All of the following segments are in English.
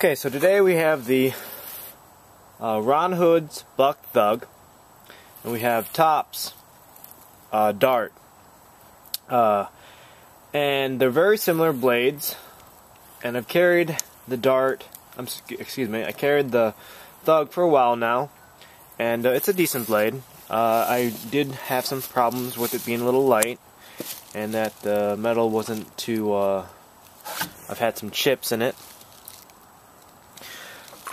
Okay, so today we have the Ron Hood's Buck Thug, and we have Top's D.A.R.T. And they're very similar blades, and I've carried the D.A.R.T. I carried the Thug for a while now, and it's a decent blade. I did have some problems with it being a little light, and that the metal wasn't too, I've had some chips in it.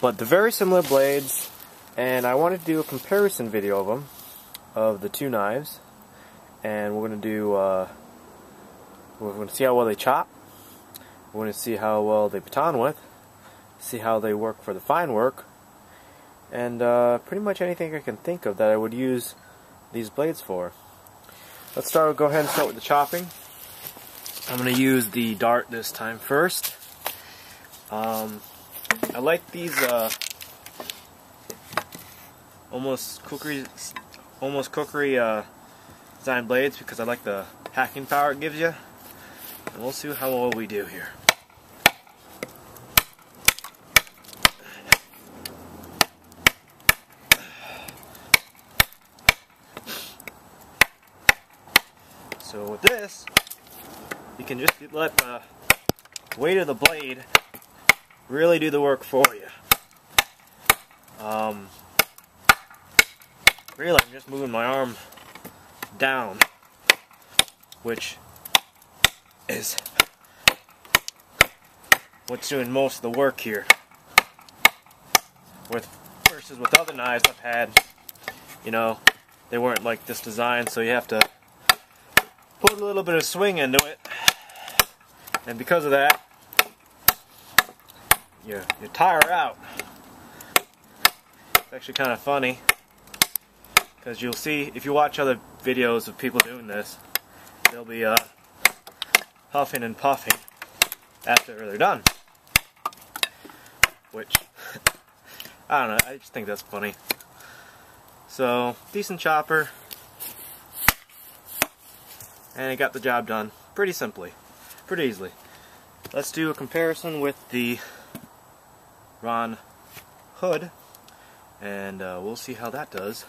But they're very similar blades, and I wanted to do a comparison video of them, of the two knives, and we're going to do, we're going to see how well they chop, we're going to see how well they baton with, see how they work for the fine work, and pretty much anything I can think of that I would use these blades for. Let's go ahead and start with the chopping. I'm going to use the D.A.R.T. this time first. I like these almost cookery design blades because I like the hacking power it gives you. And we'll see how well we do here. So with this, you can just let the weight of the blade really do the work for you. Really, I'm just moving my arm down, which is what's doing most of the work here. Versus with other knives I've had, you know, they weren't like this design, so you have to put a little bit of swing into it, and because of that, you tire out. It's actually kind of funny, because you'll see, if you watch other videos of people doing this, they'll be huffing and puffing after they're done. Which, I don't know, I just think that's funny. So, decent chopper, and it got the job done pretty simply, pretty easily. Let's do a comparison with the Ron Hood, and we'll see how that does.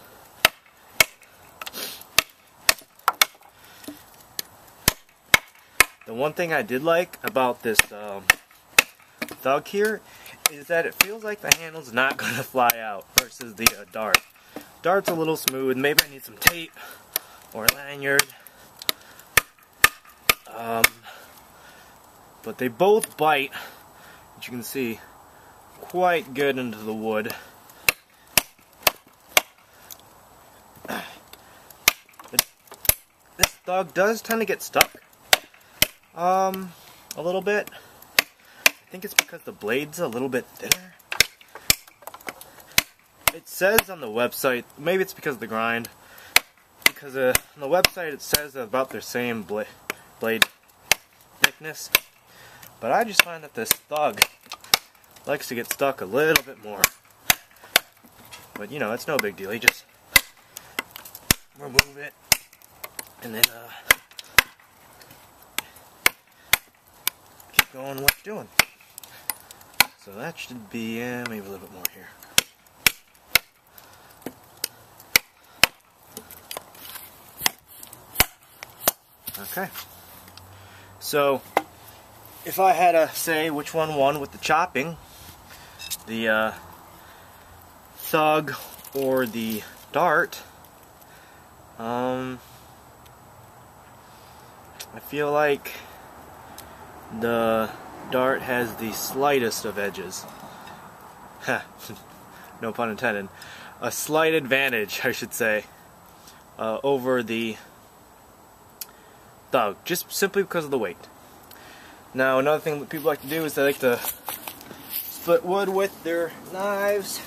The one thing I did like about this Thug here is that it feels like the handle's not going to fly out versus the D.A.R.T. D.A.R.T's a little smooth. Maybe I need some tape or a lanyard. But they both bite, as you can see, quite good into the wood. This Thug does tend to get stuck a little bit. I think it's because the blade's a little bit thinner. It says on the website, maybe it's because of the grind, because on the website it says about their same blade thickness, but I just find that this Thug likes to get stuck a little bit more. But you know, it's no big deal. You just remove it and then keep going what you're doing. So that should be maybe a little bit more here. Okay. So if I had to say which one won with the chopping, the Thug or the D.A.R.T., I feel like the D.A.R.T. has the slightest of edges. No pun intended. A slight advantage, I should say, over the Thug, just simply because of the weight. Now, another thing that people like to do is they like to split wood with their knives,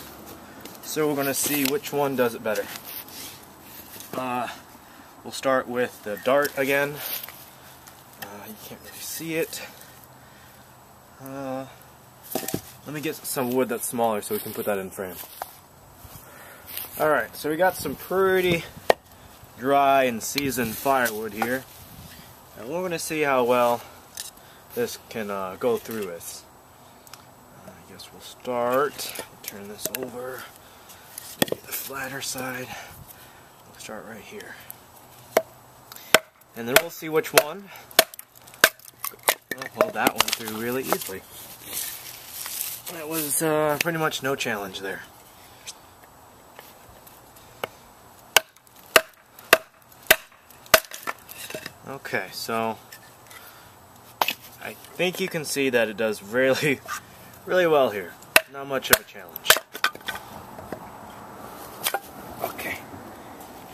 so we're going to see which one does it better. We'll start with the D.A.R.T. again. You can't really see it. Let me get some wood that's smaller so we can put that in frame. Alright, so we got some pretty dry and seasoned firewood here. And we're going to see how well this can go through this. guess we'll start. Turn this over. Get the flatter side. We'll start right here. And then we'll see which one. Oh, well, that went through really easily. That was pretty much no challenge there. Okay, so I think you can see that it does really, really well here. Not much of a challenge. Okay,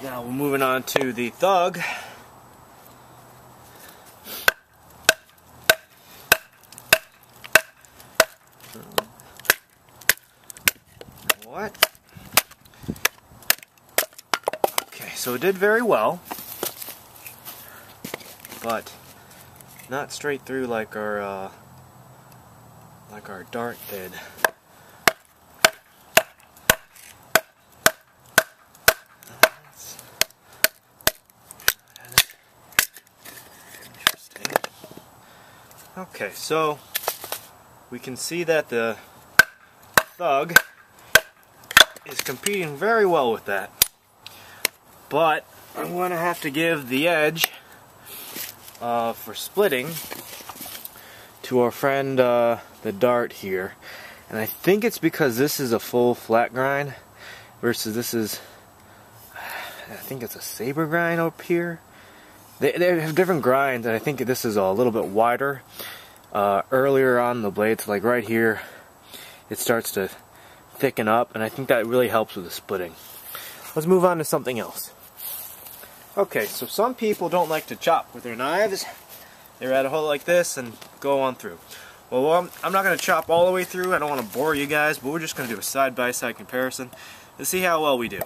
now we're moving on to the thug. What? Okay, so it did very well, but not straight through like our D.A.R.T did. Interesting. Okay, so we can see that the thug is competing very well with that, but I'm going to have to give the edge for splitting to our friend the D.A.R.T here, and I think it's because this is a full flat grind versus this is, I think it's a saber grind up here. They have different grinds, and I think this is a little bit wider. Earlier on the blades, like right here, it starts to thicken up, and I think that really helps with the splitting. Let's move on to something else. Okay, so some people don't like to chop with their knives. They rather hold it like this and go on through. Well, I'm not going to chop all the way through. I don't want to bore you guys, but we're just going to do a side-by-side comparison to see how well we do.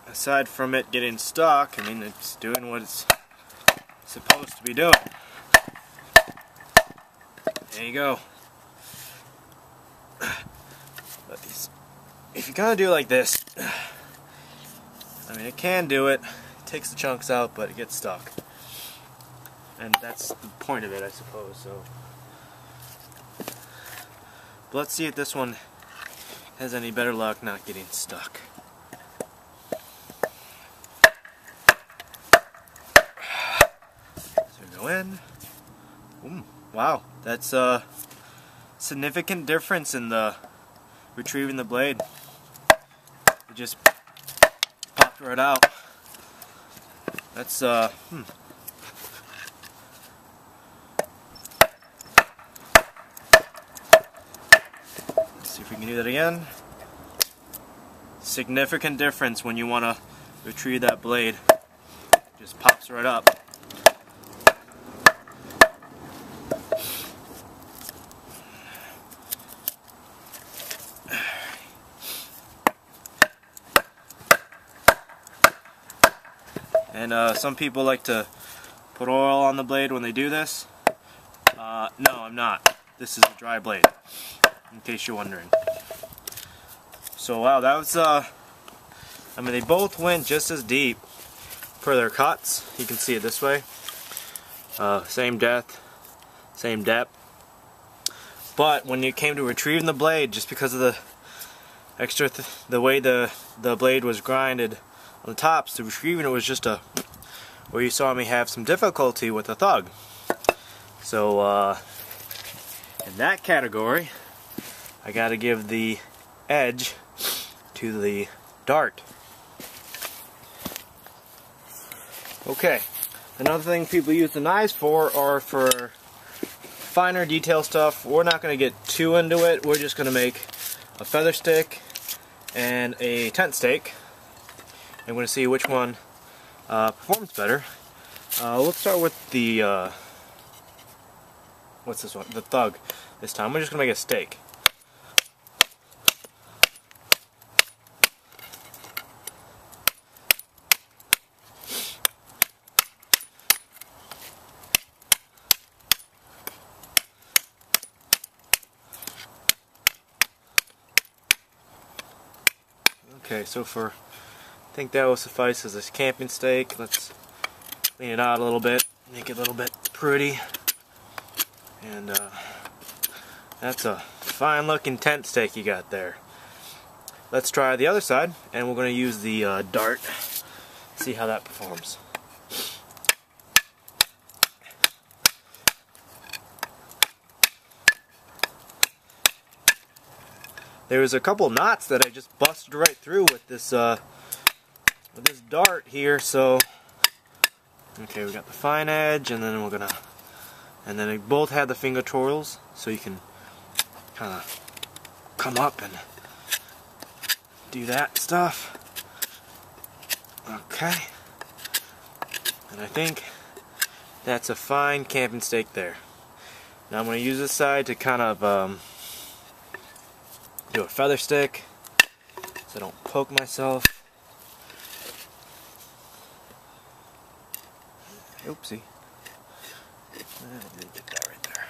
Aside from it getting stuck, I mean, it's doing what it's supposed to be doing. There you go. But if you're gonna do it like this, I mean, it can do it. It takes the chunks out, but it gets stuck. And that's the point of it, I suppose. So, but let's see if this one has any better luck not getting stuck. Go in. Wow, that's a significant difference in the retrieving the blade. It just popped right out. That's Let's see if we can do that again. Significant difference when you want to retrieve that blade. Just pops right up. And some people like to put oil on the blade when they do this. No, I'm not. This is a dry blade, in case you're wondering. So wow, that was, I mean, they both went just as deep for their cuts. You can see it this way. Same depth, same depth. But when it came to retrieving the blade, just because of the extra, the way the blade was grinded on the tops, the retrieving it was just where you saw me have some difficulty with the thug. So in that category, I gotta give the edge to the D.A.R.T. Okay, another thing people use the knives for are for finer detail stuff. We're not gonna get too into it. We're just gonna make a feather stick and a tent stake. I'm going to see which one performs better. Let's start with the, what's this one? The thug. This time we're just going to make a stake. Okay, so I think that will suffice as a camping stake. Let's clean it out a little bit, make it a little bit pretty. And that's a fine looking tent stake you got there. Let's try the other side, and we're going to use the D.A.R.T. See how that performs. There was a couple knots that I just busted right through with this D.A.R.T. here. So, okay, we got the fine edge, and then they both have the finger twirls, so you can kind of come up and do that stuff. Okay, and I think that's a fine camping stake there. Now I'm going to use this side to kind of do a feather stick so I don't poke myself. Oopsie. I didn't get that right there.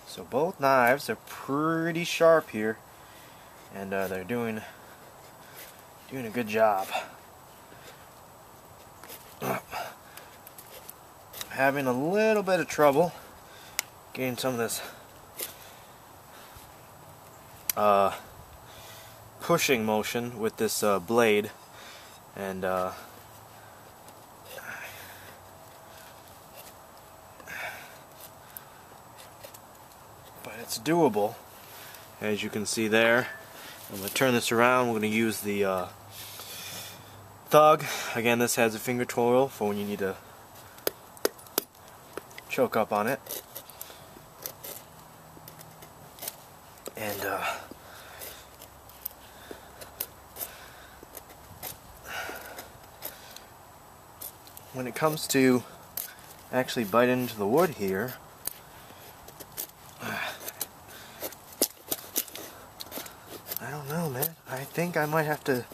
So both knives are pretty sharp here, and they're doing a good job. Having a little bit of trouble getting some of this pushing motion with this blade, and but it's doable, as you can see there. I'm going to turn this around. We're going to use the thug. Again, this has a finger twirl for when you need to choke up on it. And when it comes to actually biting into the wood here, I don't know, man. I think I might have to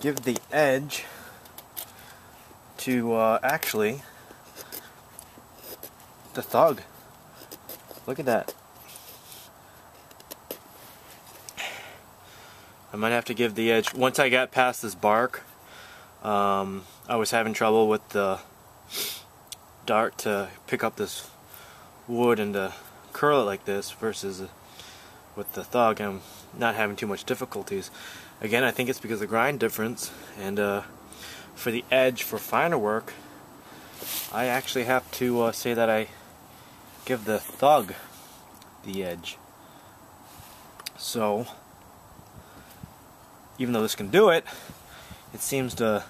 give the edge to actually the thug. Look at that. I might have to give the edge. Once I got past this bark, I was having trouble with the D.A.R.T. to pick up this wood and to curl it like this versus with the thug. I'm not having too much difficulties. Again, I think it's because of the grind difference, and for the edge for finer work, I actually have to say that I give the thug the edge. So, even though this can do it, it seems to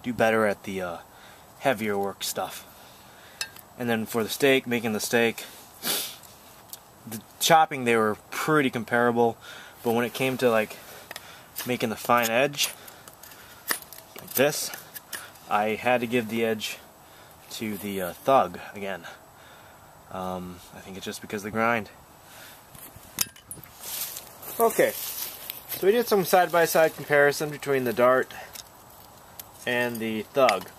do better at the heavier work stuff. And then for the steak, making the steak, the chopping, they were pretty comparable, but when it came to like making the fine edge like this, I had to give the edge to the thug again. I think it's just because of the grind. Okay, so we did some side-by-side comparison between the D.A.R.T. and the thug.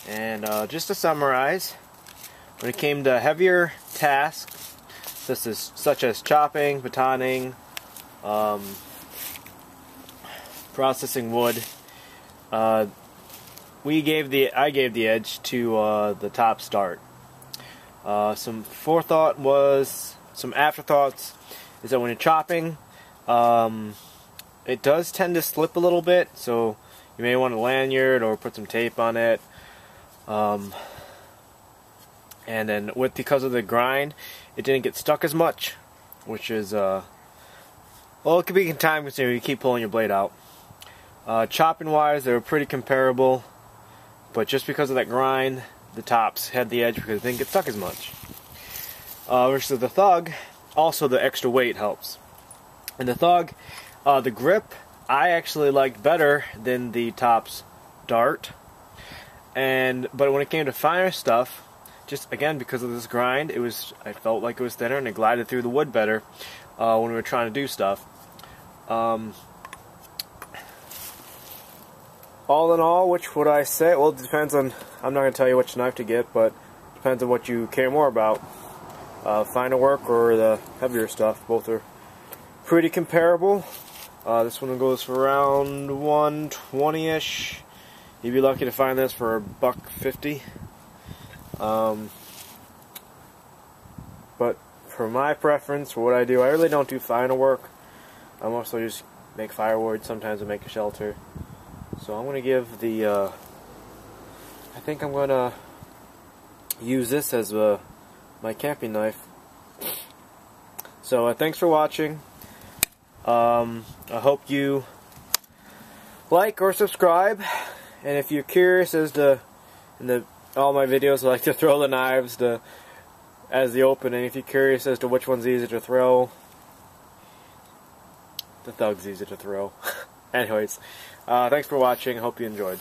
And just to summarize, when it came to heavier tasks, such as chopping, batoning, processing wood, I gave the edge to the top D.A.R.T. Some afterthoughts is that when you're chopping, it does tend to slip a little bit, so you may want a lanyard or put some tape on it. And then because of the grind, it didn't get stuck as much, which is well, it could be time consuming. You keep pulling your blade out. Chopping wise, they were pretty comparable, but just because of that grind, the tops had the edge because it didn't get stuck as much. Versus the thug, also the extra weight helps. And the thug, the grip, I actually liked better than the top's D.A.R.T. But when it came to finer stuff, just again because of this grind, I felt like it was thinner and it glided through the wood better when we were trying to do stuff. All in all, which would I say? Well, it depends on. I'm not going to tell you which knife to get, but it depends on what you care more about. Finer work or the heavier stuff. Both are pretty comparable. This one goes for around $120-ish. You'd be lucky to find this for $1.50. But for my preference, for what I do, I really don't do final work. I mostly just make firewood. Sometimes I make a shelter. So I'm going to give the, I think I'm going to use this as my camping knife. So thanks for watching. I hope you like or subscribe. And if you're curious as to, all my videos I like to throw the knives as the opening. If you're curious as to which one's easier to throw, the thug's easier to throw. Anyways, thanks for watching. Hope you enjoyed.